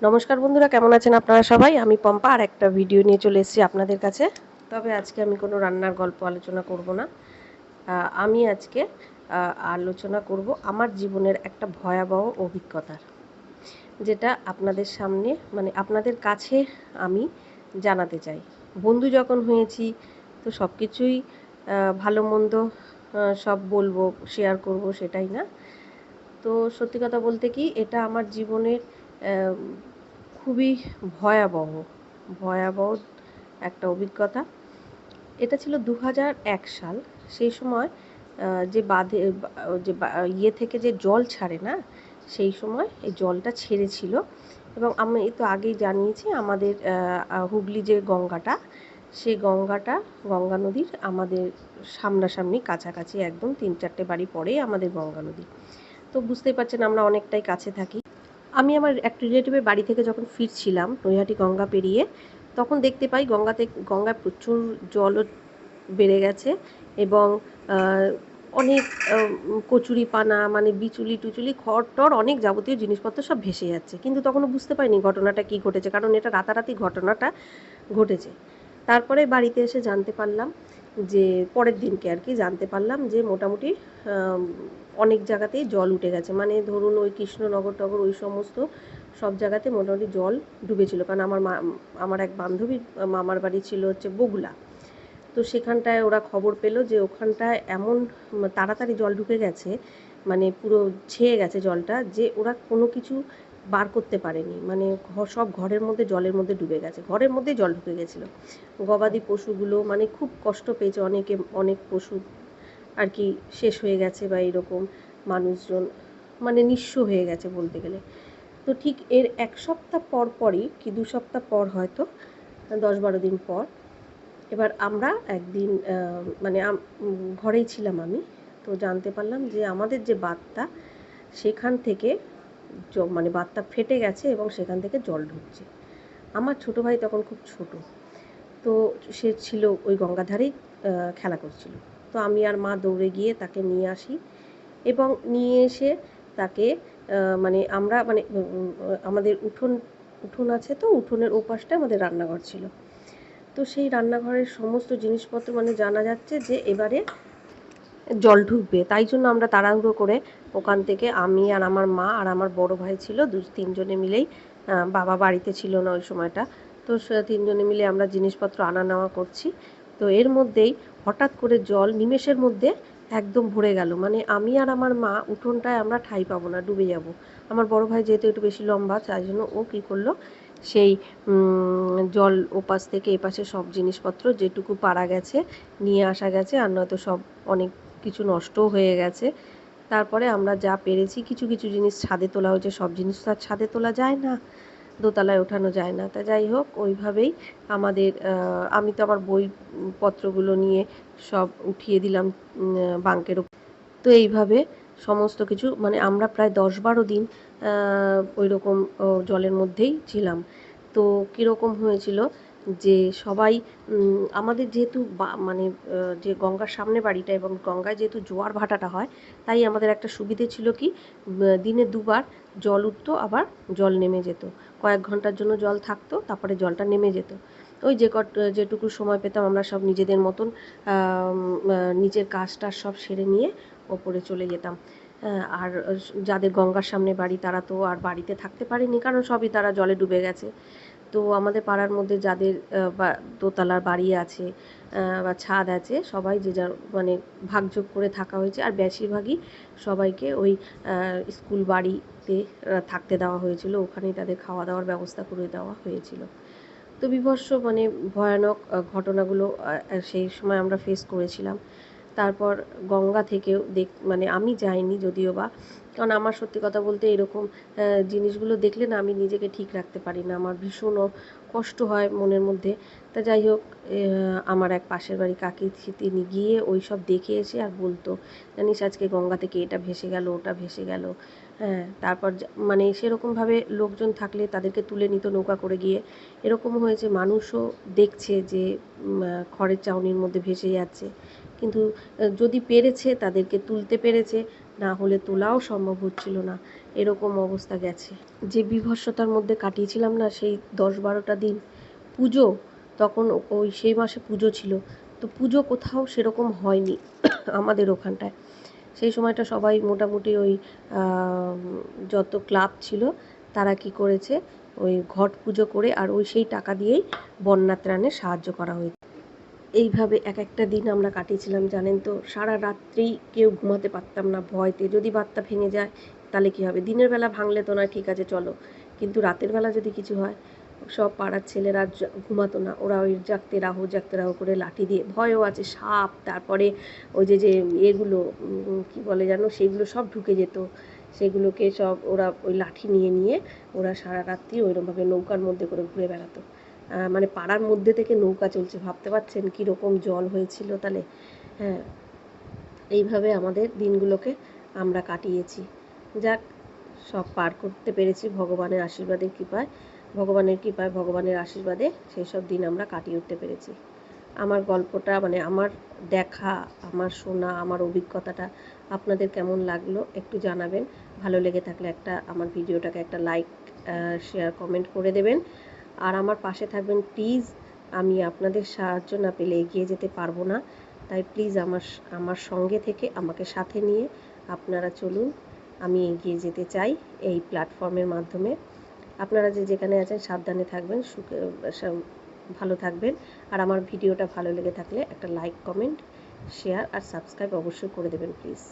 নমস্কার বন্ধুরা, কেমন আছেন আপনারা সবাই? আমি পম্পা আর একটা ভিডিও নিয়ে চলে এসেছি আপনাদের কাছে। তবে আজকে আমি কোনো রান্নার গল্প আলোচনা করব না। আমি আজকে আলোচনা করব আমার জীবনের একটা ভয়াবহ অভিজ্ঞতার, যেটা আপনাদের সামনে মানে আপনাদের কাছে আমি জানাতে চাই। বন্ধু যখন হয়েছি তো সব কিছুই ভালো মন্দ সব বলবো, শেয়ার করব, সেটাই না। তো সত্যি কথা বলতে কি, এটা আমার জীবনের খুবই ভয়াবহ ভয়াবহ একটা অভিজ্ঞতা। এটা ছিল 2001 সাল। সেই সময় যে বাঁধে যে ইয়ে থেকে যে জল ছাড়ে না, সেই সময় এই জলটা ছেড়েছিল। এবং আমি তো আগেই জানিয়েছি, আমাদের হুগলি যে গঙ্গাটা, সেই গঙ্গাটা গঙ্গা নদীর আমাদের সামনাসামনি কাছাকাছি, একদম 3-4টে বাড়ি পরেই আমাদের গঙ্গা নদী। তো বুঝতেই পারছেন আমরা অনেকটাই কাছে থাকি। আমি আমার এক রিলেটিভের বাড়ি থেকে যখন ফিরছিলাম নৈহাটি গঙ্গা পেরিয়ে, তখন দেখতে পাই গঙ্গায় প্রচুর জলও বেড়ে গেছে। এবং অনেক কচুরিপানা, মানে বিচুলি টুচুলি খড় টড় অনেক যাবতীয় জিনিসপত্র সব ভেসে যাচ্ছে। কিন্তু তখনও বুঝতে পারিনি ঘটনাটা কী ঘটেছে, কারণ এটা রাতারাতি ঘটনাটা ঘটেছে। তারপরে বাড়িতে এসে জানতে পারলাম যে, পরের দিনকে আর কি জানতে পারলাম যে মোটামুটি অনেক জায়গাতেই জল উঠে গেছে। মানে ধরুন ওই কৃষ্ণনগর টগর ওই সমস্ত সব জায়গাতে মোটামুটি জল ডুবেছিল। কারণ আমার এক বান্ধবীর মামার বাড়ি ছিল হচ্ছে বগুলা। তো সেখানটায় ওরা খবর পেল যে ওখানটায় এমন তাড়াতাড়ি জল ঢুকে গেছে, মানে পুরো ছেয়ে গেছে জলটা, যে ওরা কোনো কিছু বার করতে পারেনি। মানে সব ঘরের মধ্যে জলের মধ্যে ডুবে গেছে, ঘরের মধ্যেই জল ঢুকে গেছিলো। গবাদি পশুগুলো মানে খুব কষ্ট পেয়েছে, অনেক পশু আর কি শেষ হয়ে গেছে, বা এরকম মানুষজন মানে নিঃস্ব হয়ে গেছে বলতে গেলে। তো ঠিক এর 1 সপ্তাহ পর পরই কি 2 সপ্তাহ পর, হয়তো 10-12 দিন পর, এবার আমরা একদিন মানে ঘরেই ছিলাম আমি। তো জানতে পারলাম যে আমাদের যে বাঁধটা, সেখান থেকে মানে বাঁধটা ফেটে গেছে এবং সেখান থেকে জল ঢুকছে। আমার ছোটো ভাই তখন খুব ছোট, তো সে ছিল ওই গঙ্গাধারেই খেলা করছিল। তো আমি আর মা দৌড়ে গিয়ে তাকে নিয়ে আসি, এবং নিয়ে এসে তাকে মানে আমরা মানে আমাদের উঠোন আছে, তো উঠোনের ওপাশটায় আমাদের রান্নাঘর ছিল। তো সেই রান্নাঘরের সমস্ত জিনিসপত্র মানে জানা যাচ্ছে যে এবারে জল ঢুকবে, তাই জন্য আমরা তাড়াহুড়ো করে ওখান থেকে, আমি আর আমার মা আর আমার বড় ভাই ছিল, 3জনে মিলেই, বাবা বাড়িতে ছিল না ওই সময়টা। তো 3জনে মিলে আমরা জিনিসপত্র আনা নেওয়া করছি। তো এর মধ্যেই হঠাৎ করে জল নিমেষের মধ্যে একদম ভরে গেল। মানে আমি আর আমার মা উঠোনটায় আমরা ঠাঁই পাবো না, ডুবে যাব। আমার বড় ভাই যেহেতু একটু বেশি লম্বা, তাই জন্য ও কী করলো, সেই জল ওপাশ থেকে এপাশে সব জিনিসপত্র যেটুকু পারা গেছে নিয়ে আসা গেছে, আর নয়তো সব অনেক কিছু নষ্টও হয়ে গেছে। তারপরে আমরা যা পেরেছি, কিছু কিছু জিনিস ছাদে তোলা হয়েছে, সব জিনিস তো আর ছাদে তোলা যায় না, দোতলায় ওঠানো যায় না। তা যাই হোক, ওইভাবেই আমাদের আমি তো আমার বইপত্রগুলো নিয়ে সব উঠিয়ে দিলাম বাঙ্কের ওপর। তো এইভাবে সমস্ত কিছু মানে আমরা প্রায় 10-12 দিন ওই রকম জলের মধ্যেই ছিলাম। তো কীরকম হয়েছিল যে সবাই আমাদের যেহেতু মানে যে গঙ্গার সামনে বাড়িটা, এবং গঙ্গায় যেহেতু জোয়ার ভাটাটা হয়, তাই আমাদের একটা সুবিধে ছিল কি, দিনে 2বার জল উঠতো, আবার জল নেমে যেত। কয়েক ঘন্টার জন্য জল থাকতো, তারপরে জলটা নেমে যেত। ওই যেটুকু সময় পেতাম আমরা সব নিজেদের মতন নিজের কাজটা সব সেরে নিয়ে ওপরে চলে যেতাম। আর যাদের গঙ্গার সামনে বাড়ি, তারা তো আর বাড়িতে থাকতে পারেনি, কারণ সবই তারা জলে ডুবে গেছে। তো আমাদের পাড়ার মধ্যে যাদের বা দোতলার বাড়ি আছে বা ছাদ আছে, সবাই যে যার মানে ভাগযোগ করে থাকা হয়েছে। আর বেশিরভাগই সবাইকে ওই স্কুল বাড়িতে থাকতে দেওয়া হয়েছিল, ওখানেই তাদের খাওয়া দাওয়ার ব্যবস্থা করে দেওয়া হয়েছিল। তো বীভৎস মানে ভয়ানক ঘটনাগুলো সেই সময় আমরা ফেস করেছিলাম। তারপর গঙ্গা থেকেও মানে আমি যাইনি যদিও বা, কারণ আমার সত্যি কথা বলতে এরকম জিনিসগুলো দেখলে না আমি নিজেকে ঠিক রাখতে পারি না, আমার ভীষণ কষ্ট হয় মনের মধ্যে। তা যাই হোক, আমার এক পাশের বাড়ি কাকি, তিনি গিয়ে ওই সব দেখে এসে আর বলতো, জানিস আজকে গঙ্গা থেকে এটা ভেসে গেল, ওটা ভেসে গেল। হ্যাঁ, তারপর মানে সেরকমভাবে লোকজন থাকলে তাদেরকে তুলে নিত নৌকা করে গিয়ে। এরকম হয়েছে মানুষও দেখছে যে খড়ের চাউনির মধ্যে ভেসে যাচ্ছে, কিন্তু যদি পেরেছে তাদেরকে তুলতে পেরেছে, না হলে তোলাও সম্ভব হচ্ছিল না। এরকম অবস্থা গেছে। যে বিভৎসতার মধ্যে কাটিয়েছিলাম না সেই 10-12টা দিন। পুজো তখন ওই সেই মাসে পুজো ছিল, তো পুজো কোথাও সেরকম হয়নি আমাদের ওখানটায়। সেই সময়টা সবাই মোটামুটি ওই যত ক্লাব ছিল তারা কি করেছে, ওই ঘট পুজো করে আর ওই সেই টাকা দিয়েই বন্যা ত্রাণে সাহায্য করা হয়েছে। এইভাবে এক একটা দিন আমরা কাটিয়েছিলাম জানেন তো। সারা রাত্রি কেউ ঘুমাতে পারতাম না ভয়তে, যদি বাতটা ভেঙে যায় তাহলে কী হবে। দিনের বেলা ভাঙলে তো নয়, ঠিক আছে চলো, কিন্তু রাতের বেলা যদি কিছু হয়, সব পাড়ার ছেলেরা ঘুমাতো না, ওরা ওই জাগতে রাহো করে লাঠি দিয়ে, ভয়ও আছে সাপ, তারপরে ওই যে এগুলো কী বলে যেন, সেগুলো সব ঢুকে যেত, সেগুলোকে সব ওরা ওই লাঠি নিয়ে ওরা সারা রাত্রি ওইরকমভাবে নৌকার মধ্যে করে ঘুরে বেড়াতো। মানে পাড়ার মধ্যে থেকে নৌকা চলছে, ভাবতে পারছেন কীরকম জল হয়েছিল তাহলে। হ্যাঁ, এইভাবে আমাদের দিনগুলোকে আমরা কাটিয়েছি। যাক, সব পার করতে পেরেছি ভগবানের আশীর্বাদের কৃপায়, ভগবানের আশীর্বাদে সেই সব দিন আমরা কাটিয়ে উঠতে পেরেছি। আমার গল্পটা মানে আমার দেখা, আমার শোনা, আমার অভিজ্ঞতাটা আপনাদের কেমন লাগলো একটু জানাবেন। ভালো লেগে থাকলে আমার ভিডিওটাকে একটা লাইক, শেয়ার, কমেন্ট করে দেবেন। আর আমার পাশে থাকবেন প্লিজ। আমি আপনাদের সাহায্য না পেলে এগিয়ে যেতে পারবো না, তাই প্লিজ আমার সঙ্গে থেকে আমাকে সাথে নিয়ে আপনারা চলুন। আমি এগিয়ে যেতে চাই এই প্ল্যাটফর্মের মাধ্যমে। আপনারা যেখানে আছেন সাবধানে থাকবেন, ভালো থাকবেন। আর আমার ভিডিওটা ভালো লেগে থাকলে একটা লাইক, কমেন্ট, শেয়ার আর সাবস্ক্রাইব অবশ্যই করে দেবেন প্লিজ।